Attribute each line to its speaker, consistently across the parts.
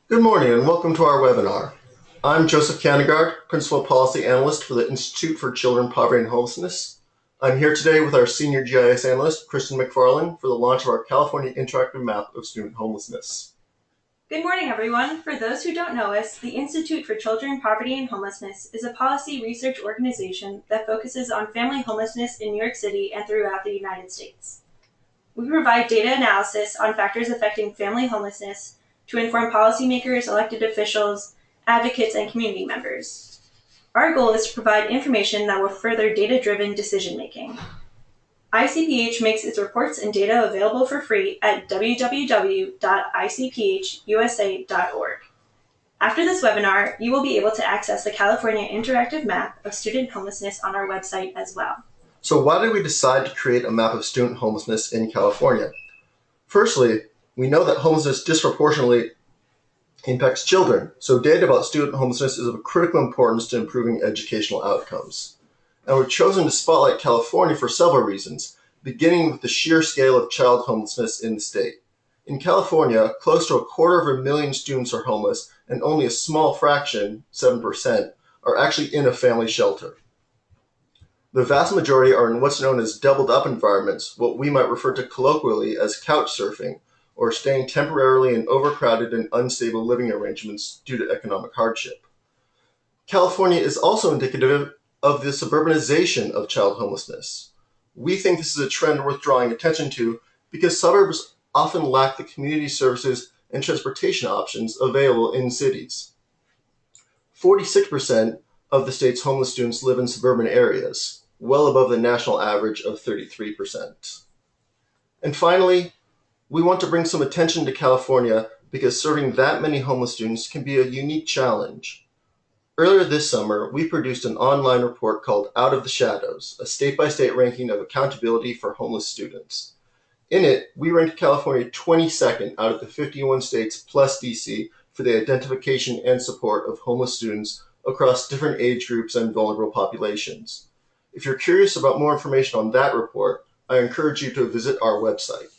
Speaker 1: Good morning and welcome to our webinar. I'm Josef Kannegaard, Principal Policy Analyst for the Institute for Children, Poverty, and Homelessness. I'm here today with our Senior GIS Analyst, Kristen MacFarlane, for the launch of our California Interactive Map of Student Homelessness.
Speaker 2: Good morning, everyone. For those who don't know us, the Institute for Children, Poverty, and Homelessness is a policy research organization that focuses on family homelessness in New York City and throughout the United States. We provide data analysis on factors affecting family homelessness to inform policymakers, elected officials, advocates, and community members. Our goal is to provide information that will further data-driven decision-making. ICPH makes its reports and data available for free at www.icphusa.org. After this webinar, you will be able to access the California Interactive Map of Student Homelessness on our website as well.
Speaker 1: So why did we decide to create a map of student homelessness in California? Firstly, we know that homelessness disproportionately impacts children, so data about student homelessness is of critical importance to improving educational outcomes. And we've chosen to spotlight California for several reasons, beginning with the sheer scale of child homelessness in the state. In California, close to 250,000 students are homeless, and only a small fraction, 7%, are actually in a family shelter. The vast majority are in what's known as doubled-up environments, what we might refer to colloquially as couch surfing, or staying temporarily in overcrowded and unstable living arrangements due to economic hardship. California is also indicative of the suburbanization of child homelessness. We think this is a trend worth drawing attention to because suburbs often lack the community services and transportation options available in cities. 46% of the state's homeless students live in suburban areas, well above the national average of 33%. And finally, we want to bring some attention to California because serving that many homeless students can be a unique challenge. Earlier this summer, we produced an online report called Out of the Shadows, a state-by-state ranking of accountability for homeless students. In it, we ranked California 22nd out of the 51 states plus DC for the identification and support of homeless students across different age groups and vulnerable populations. If you're curious about more information on that report, I encourage you to visit our website.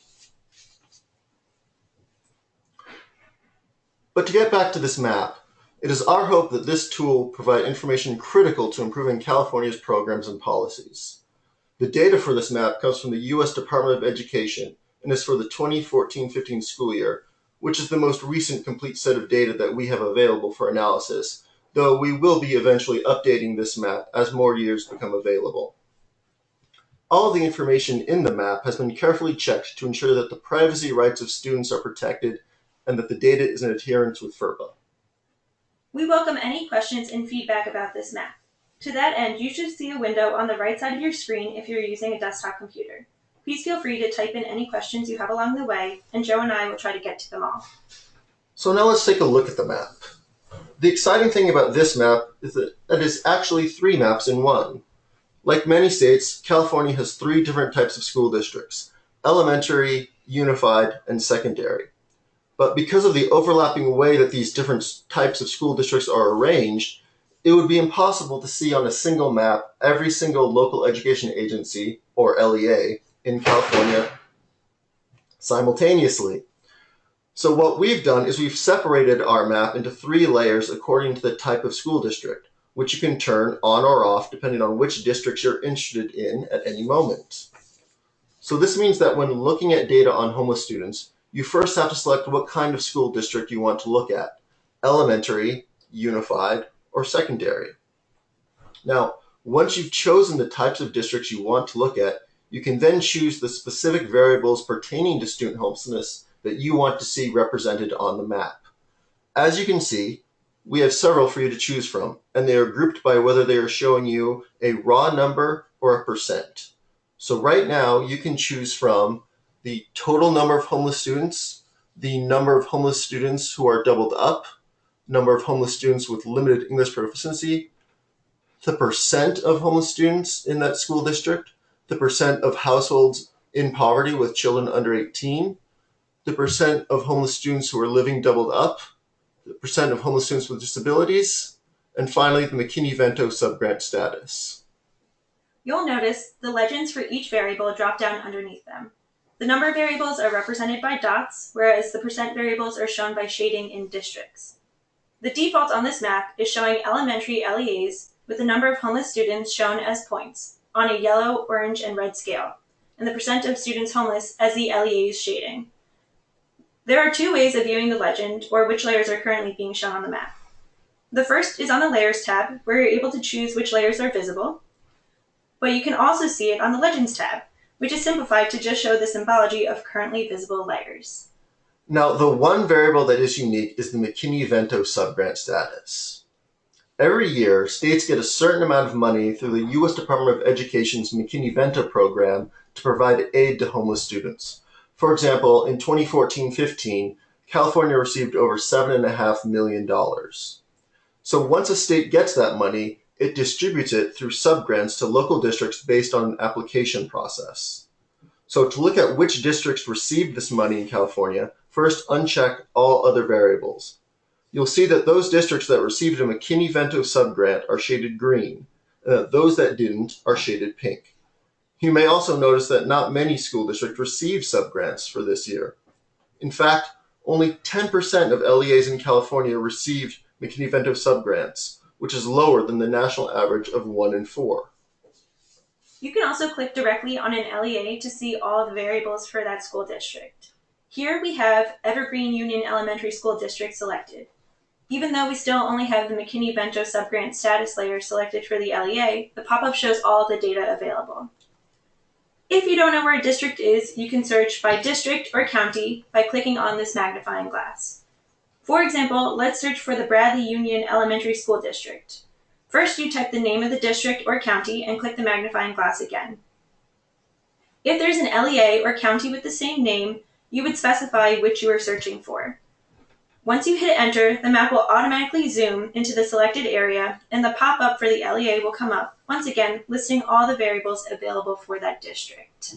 Speaker 1: But to get back to this map, it is our hope that this tool will provide information critical to improving California's programs and policies. The data for this map comes from the U.S. Department of Education and is for the 2014-15 school year, which is the most recent complete set of data that we have available for analysis, though we will be eventually updating this map as more years become available. All of the information in the map has been carefully checked to ensure that the privacy rights of students are protected and that the data is in adherence with FERPA.
Speaker 2: We welcome any questions and feedback about this map. To that end, you should see a window on the right side of your screen if you're using a desktop computer. Please feel free to type in any questions you have along the way, and Joe and I will try to get to them all.
Speaker 1: So now let's take a look at the map. The exciting thing about this map is that it is actually 3 maps in one. Like many states, California has 3 different types of school districts: elementary, unified, and secondary. But because of the overlapping way that these different types of school districts are arranged, it would be impossible to see on a single map every single local education agency, or LEA, in California simultaneously. So what we've done is we've separated our map into 3 layers according to the type of school district, which you can turn on or off depending on which districts you're interested in at any moment. So this means that when looking at data on homeless students, you first have to select what kind of school district you want to look at: elementary, unified, or secondary. Now, once you've chosen the types of districts you want to look at, you can then choose the specific variables pertaining to student homelessness that you want to see represented on the map. As you can see, we have several for you to choose from, and they are grouped by whether they are showing you a raw number or a percent. So right now, you can choose from the total number of homeless students, the number of homeless students who are doubled up, number of homeless students with limited English proficiency, the percent of homeless students in that school district, the percent of households in poverty with children under 18, the percent of homeless students who are living doubled up, the percent of homeless students with disabilities, and finally the Mckinney-Vento subgrant status.
Speaker 2: You'll notice the legends for each variable drop down underneath them. The number variables are represented by dots, whereas the percent variables are shown by shading in districts. The default on this map is showing elementary LEAs with the number of homeless students shown as points on a yellow, orange, and red scale, and the percent of students homeless as the LEA's shading. There are two ways of viewing the legend, or which layers are currently being shown on the map. The first is on the Layers tab, where you're able to choose which layers are visible, but you can also see it on the Legends tab, which is simplified to just show the symbology of currently visible layers.
Speaker 1: Now, the one variable that is unique is the Mckinney-Vento subgrant status. Every year, states get a certain amount of money through the U.S. Department of Education's Mckinney-Vento program to provide aid to homeless students. For example, in 2014-15, California received over $7.5 million. So once a state gets that money, it distributes it through subgrants to local districts based on an application process. So to look at which districts received this money in California, first uncheck all other variables. You'll see that those districts that received a Mckinney-Vento subgrant are shaded green, and that those that didn't are shaded pink. You may also notice that not many school districts received subgrants for this year. In fact, only 10% of LEAs in California received Mckinney-Vento subgrants, which is lower than the national average of 1 in 4.
Speaker 2: You can also click directly on an LEA to see all of the variables for that school district. Here we have Evergreen Union Elementary School District selected. Even though we still only have the Mckinney-Vento subgrant status layer selected for the LEA, the pop-up shows all the data available. If you don't know where a district is, you can search by district or county by clicking on this magnifying glass. For example, let's search for the Bradley Union Elementary School District. First, you type the name of the district or county and click the magnifying glass again. If there's an LEA or county with the same name, you would specify which you are searching for. Once you hit enter, the map will automatically zoom into the selected area, and the pop-up for the LEA will come up, once again listing all the variables available for that district.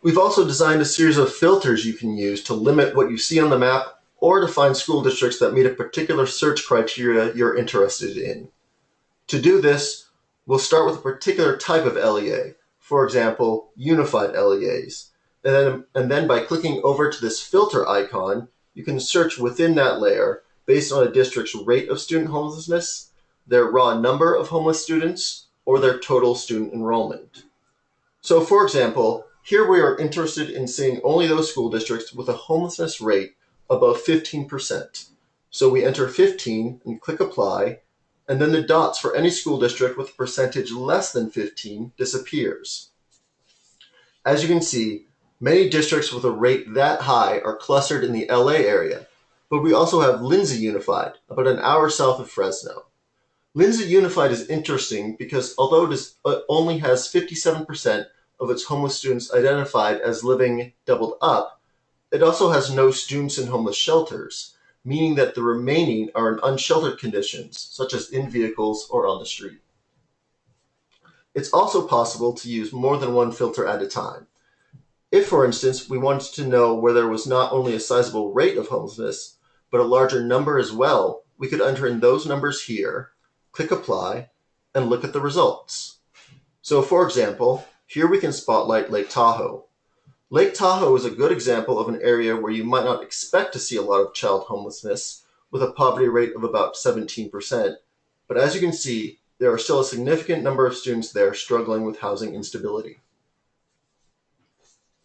Speaker 1: We've also designed a series of filters you can use to limit what you see on the map or to find school districts that meet a particular search criteria you're interested in. To do this, we'll start with a particular type of LEA, for example, unified LEAs. And then by clicking over to this filter icon, you can search within that layer based on a district's rate of student homelessness, their raw number of homeless students, or their total student enrollment. So for example, here we are interested in seeing only those school districts with a homelessness rate above 15%. So we enter 15 and click apply, and then the dots for any school district with a percentage less than 15 disappears. As you can see, many districts with a rate that high are clustered in the LA area, but we also have Lindsay Unified, about an hour south of Fresno. Lindsay Unified is interesting because although it only has 57% of its homeless students identified as living doubled up, it also has no students in homeless shelters, meaning that the remaining are in unsheltered conditions, such as in vehicles or on the street. It's also possible to use more than one filter at a time. If, for instance, we wanted to know where there was not only a sizable rate of homelessness, but a larger number as well, we could enter in those numbers here, click apply, and look at the results. So for example, here we can spotlight Lake Tahoe. Lake Tahoe is a good example of an area where you might not expect to see a lot of child homelessness, with a poverty rate of about 17%, but as you can see, there are still a significant number of students there struggling with housing instability.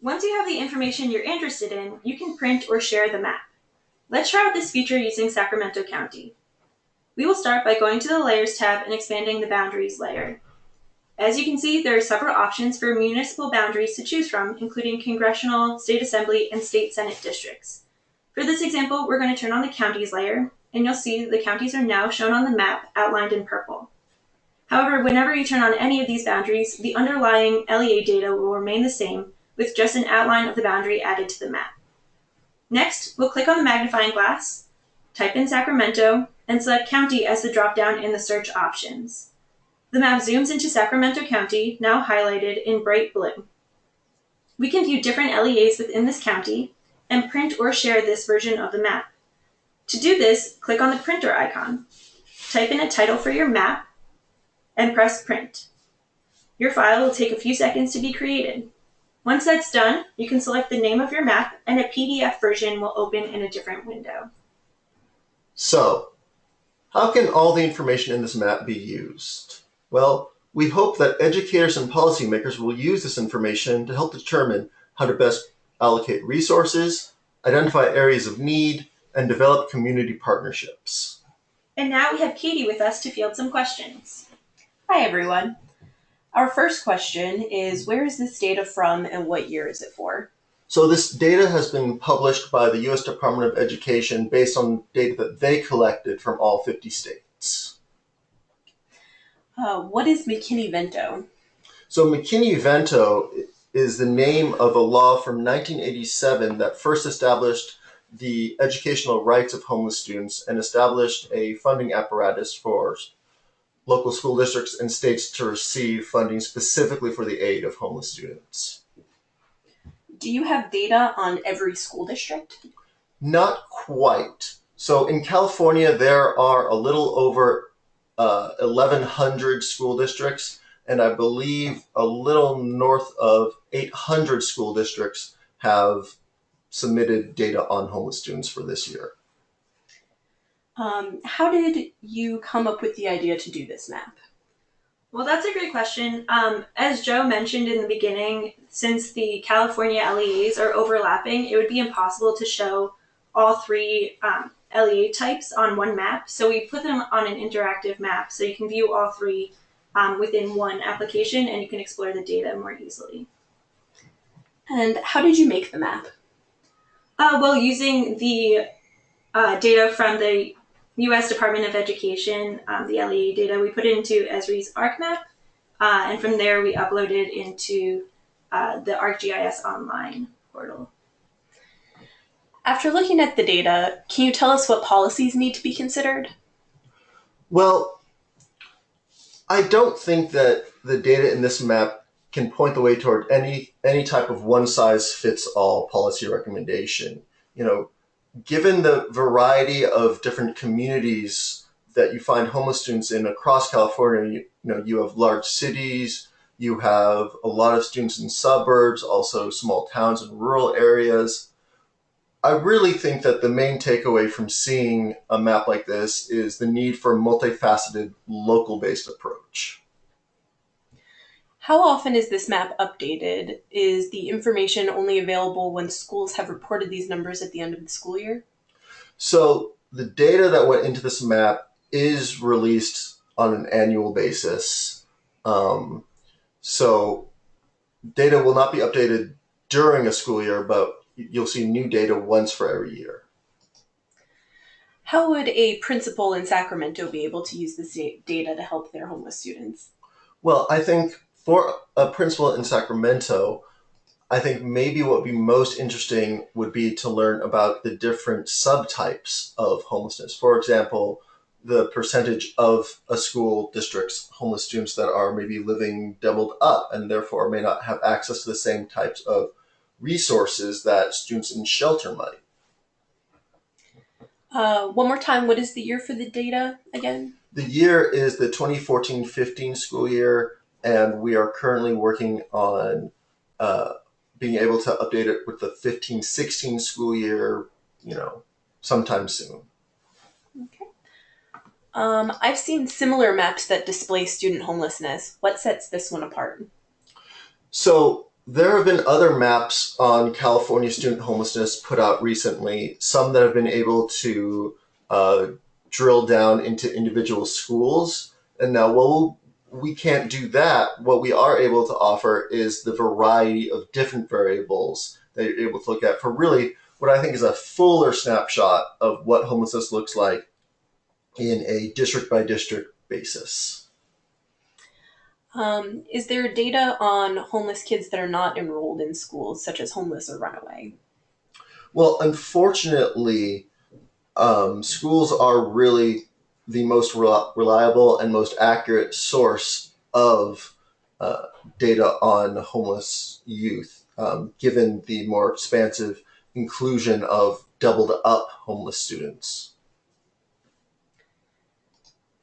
Speaker 2: Once you have the information you're interested in, you can print or share the map. Let's try out this feature using Sacramento County. We will start by going to the Layers tab and expanding the Boundaries layer. As you can see, there are several options for municipal boundaries to choose from, including congressional, state assembly, and state senate districts. For this example, we're going to turn on the counties layer, and you'll see the counties are now shown on the map outlined in purple. However, whenever you turn on any of these boundaries, the underlying LEA data will remain the same, with just an outline of the boundary added to the map. Next, we'll click on the magnifying glass, type in Sacramento, and select County as the drop-down in the search options. The map zooms into Sacramento County, now highlighted in bright blue. We can view different LEAs within this county and print or share this version of the map. To do this, click on the printer icon, type in a title for your map, and press print. Your file will take a few seconds to be created. Once that's done, you can select the name of your map and a PDF version will open in a different window.
Speaker 1: So, how can all the information in this map be used? Well, we hope that educators and policymakers will use this information to help determine how to best allocate resources, identify areas of need, and develop community partnerships.
Speaker 2: And now we have Katie with us to field some questions.
Speaker 3: Hi, everyone. Our first question is, where is this data from and what year is it for?
Speaker 1: So this data has been published by the U.S. Department of Education based on data that they collected from all 50 states.
Speaker 3: What is Mckinney-Vento?
Speaker 1: So Mckinney-Vento is the name of a law from 1987 that first established the educational rights of homeless students and established a funding apparatus for local school districts and states to receive funding specifically for the aid of homeless students.
Speaker 3: Do you have data on every school district?
Speaker 1: Not quite. So in California, there are a little over 1,100 school districts, and I believe a little north of 800 school districts have submitted data on homeless students for this year.
Speaker 3: How did you come up with the idea to do this map?
Speaker 2: Well, that's a great question. As Joe mentioned in the beginning, since the California LEAs are overlapping, it would be impossible to show all three LEA types on one map. So we put them on an interactive map so you can view all three within one application and you can explore the data more easily.
Speaker 3: And how did you make the map?
Speaker 2: Well, using the data from the U.S. Department of Education, the LEA data, we put it into Esri's ArcMap, and from there we uploaded into the ArcGIS online portal.
Speaker 3: After looking at the data, can you tell us what policies need to be considered?
Speaker 1: Well, I don't think that the data in this map can point the way toward any type of one-size-fits-all policy recommendation. Given the variety of different communities that you find homeless students in across California, you have large cities, you have a lot of students in suburbs, also small towns and rural areas. I really think that the main takeaway from seeing a map like this is the need for a multifaceted, local-based approach.
Speaker 3: How often is this map updated? Is the information only available when schools have reported these numbers at the end of the school year?
Speaker 1: So the data that went into this map is released on an annual basis. So data will not be updated during a school year, but you'll see new data once for every year.
Speaker 3: How would a principal in Sacramento be able to use this data to help their homeless students?
Speaker 1: Well, I think for a principal in Sacramento, I think maybe what would be most interesting would be to learn about the different subtypes of homelessness. For example, the percentage of a school district's homeless students that are maybe living doubled up and therefore may not have access to the same types of resources that students in shelter might.
Speaker 3: One more time, what is the year for the data again?
Speaker 1: The year is the 2014-15 school year, and we are currently working on being able to update it with the 15-16 school year, sometime soon.
Speaker 3: Okay. I've seen similar maps that display student homelessness. What sets this one apart?
Speaker 1: So there have been other maps on California student homelessness put out recently, some that have been able to drill down into individual schools. And now, we can't do that. What we are able to offer is the variety of different variables that you're able to look at for really what I think is a fuller snapshot of what homelessness looks like in a district-by-district basis.
Speaker 3: Is there data on homeless kids that are not enrolled in schools, such as homeless or runaway?
Speaker 1: Well, unfortunately, schools are really the most reliable and most accurate source of data on homeless youth, given the more expansive inclusion of doubled up homeless students.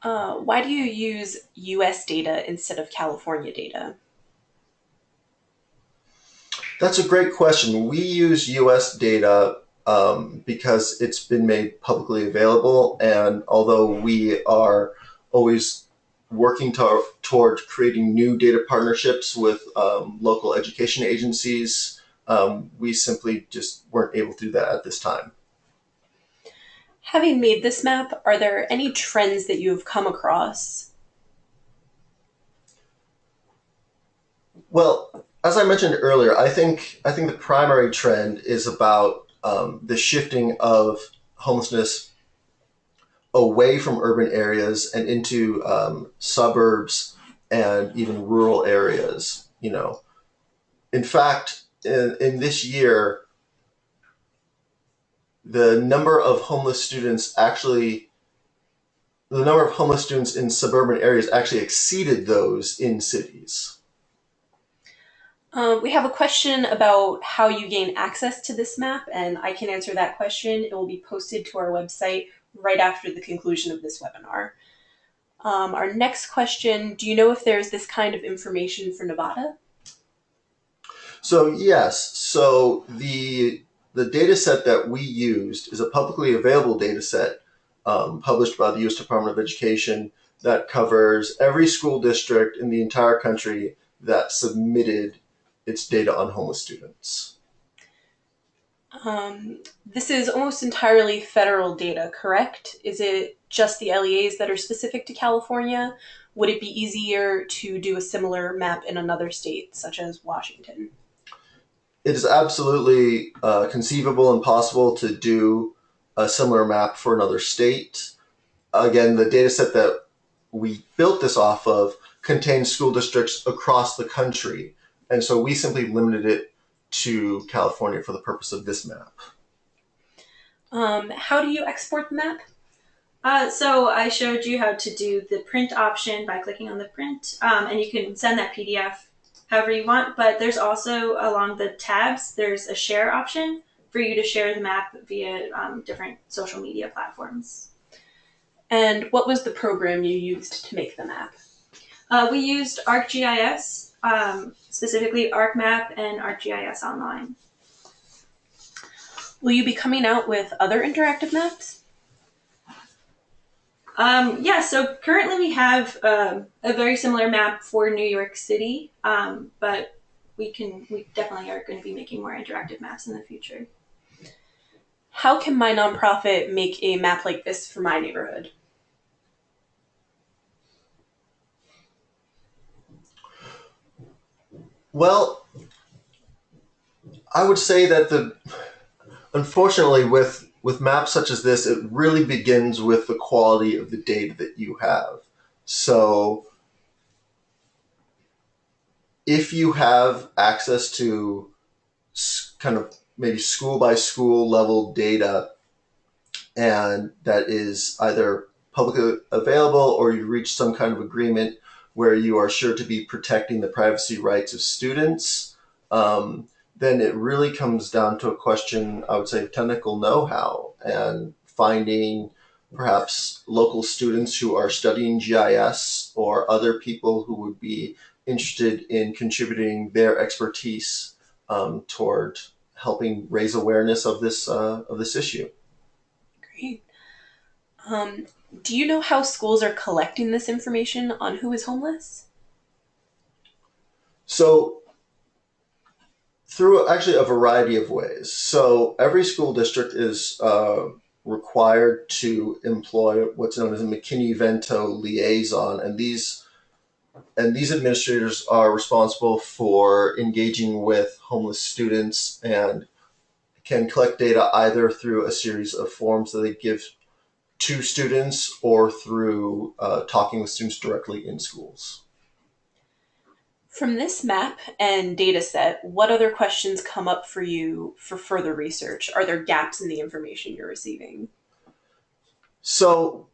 Speaker 3: Why do you use US data instead of California data?
Speaker 1: That's a great question. We use US data because it's been made publicly available, and although we are always working toward creating new data partnerships with local education agencies, we simply just weren't able to do that at this time.
Speaker 3: Having made this map, are there any trends that you've come across?
Speaker 1: Well, as I mentioned earlier, I think the primary trend is about the shifting of homelessness away from urban areas and into suburbs and even rural areas. In fact, in this year, the number of homeless students actually the number of homeless students in suburban areas actually exceeded those in cities.
Speaker 3: We have a question about how you gain access to this map, and I can answer that question. It will be posted to our website right after the conclusion of this webinar. Our next question, do you know if there's this kind of information for Nevada?
Speaker 1: So yes, so the data set that we used is a publicly available data set published by the U.S. Department of Education that covers every school district in the entire country that submitted its data on homeless students.
Speaker 3: This is almost entirely federal data, correct? Is it just the LEAs that are specific to California? Would it be easier to do a similar map in another state, such as Washington?
Speaker 1: It is absolutely conceivable and possible to do a similar map for another state. Again, the data set that we built this off of contains school districts across the country. And so we simply limited it to California for the purpose of this map.
Speaker 3: How do you export the map?
Speaker 2: So I showed you how to do the print option by clicking on the print, and you can send that PDF however you want, but there's also along the tabs, there's a share option for you to share the map via different social media platforms.
Speaker 3: And what was the program you used to make the map?
Speaker 2: We used ArcGIS, specifically ArcMap and ArcGIS Online.
Speaker 3: Will you be coming out with other interactive maps?
Speaker 2: Yeah, so currently we have a very similar map for New York City, but we definitely are going to be making more interactive maps in the future.
Speaker 3: How can my nonprofit make a map like this for my neighborhood?
Speaker 1: Well, I would say that unfortunately with maps such as this, it really begins with the quality of the data that you have. So if you have access to kind of maybe school by school level data, and that is either publicly available or you reach some kind of agreement where you are sure to be protecting the privacy rights of students, then it really comes down to a question, I would say, of technical know-how and finding perhaps local students who are studying GIS or other people who would be interested in contributing their expertise toward helping raise awareness of this issue.
Speaker 3: Great. Do you know how schools are collecting this information on who is homeless?
Speaker 1: So through actually a variety of ways. So every school district is required to employ what's known as a McKinney-Vento liaison, and these administrators are responsible for engaging with homeless students and can collect data either through a series of forms that they give to students or through talking with students directly in schools.
Speaker 3: From this map and data set, what other questions come up for you for further research? Are there gaps in the information you're receiving?
Speaker 1: So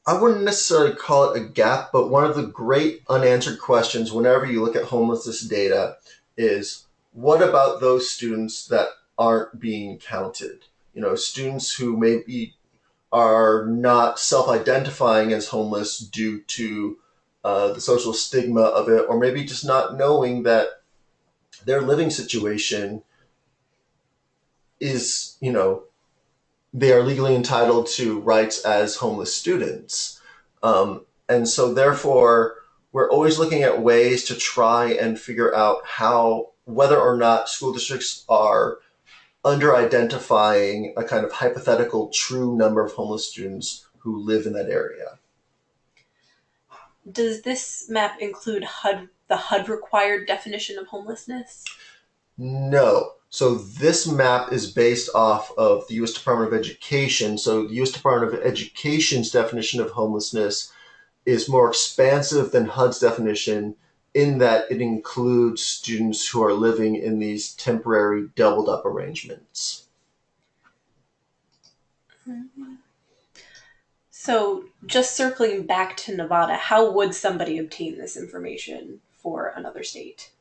Speaker 1: I wouldn't necessarily call it a gap, but one of the great unanswered questions whenever you look at homelessness data is, what about those students that aren't being counted? Students who maybe are not self-identifying as homeless due to the social stigma of it, or maybe just not knowing that their living situation is, they are legally entitled to rights as homeless students. And so therefore, we're always looking at ways to try and figure out whether or not school districts are under identifying a kind of hypothetical true number of homeless students who live in that area.
Speaker 3: Does this map include the HUD required definition of homelessness?
Speaker 1: No. So this map is based off of the U.S. Department of Education. So the U.S. Department of Education's definition of homelessness is more expansive than HUD's definition in that it includes students who are living in these temporary doubled up arrangements.
Speaker 3: So just circling back to Nevada, how would somebody obtain this information for another state?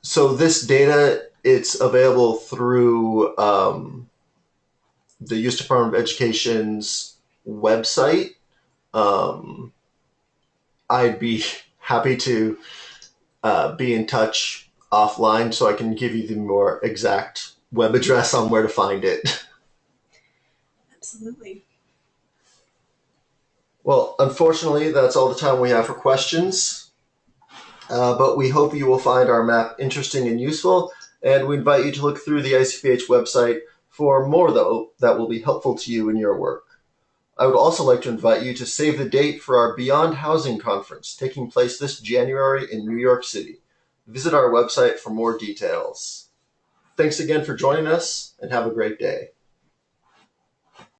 Speaker 1: So this data, it's available through the U.S. Department of Education's website. I'd be happy to be in touch offline so I can give you the more exact web address on where to find it.
Speaker 3: Absolutely.
Speaker 1: Well, unfortunately, that's all the time we have for questions. But we hope you will find our map interesting and useful, and we invite you to look through the ICPH website for more, though, that will be helpful to you in your work. I would also like to invite you to save the date for our Beyond Housing Conference, taking place this January in New York City. Visit our website for more details. Thanks again for joining us, and have a great day.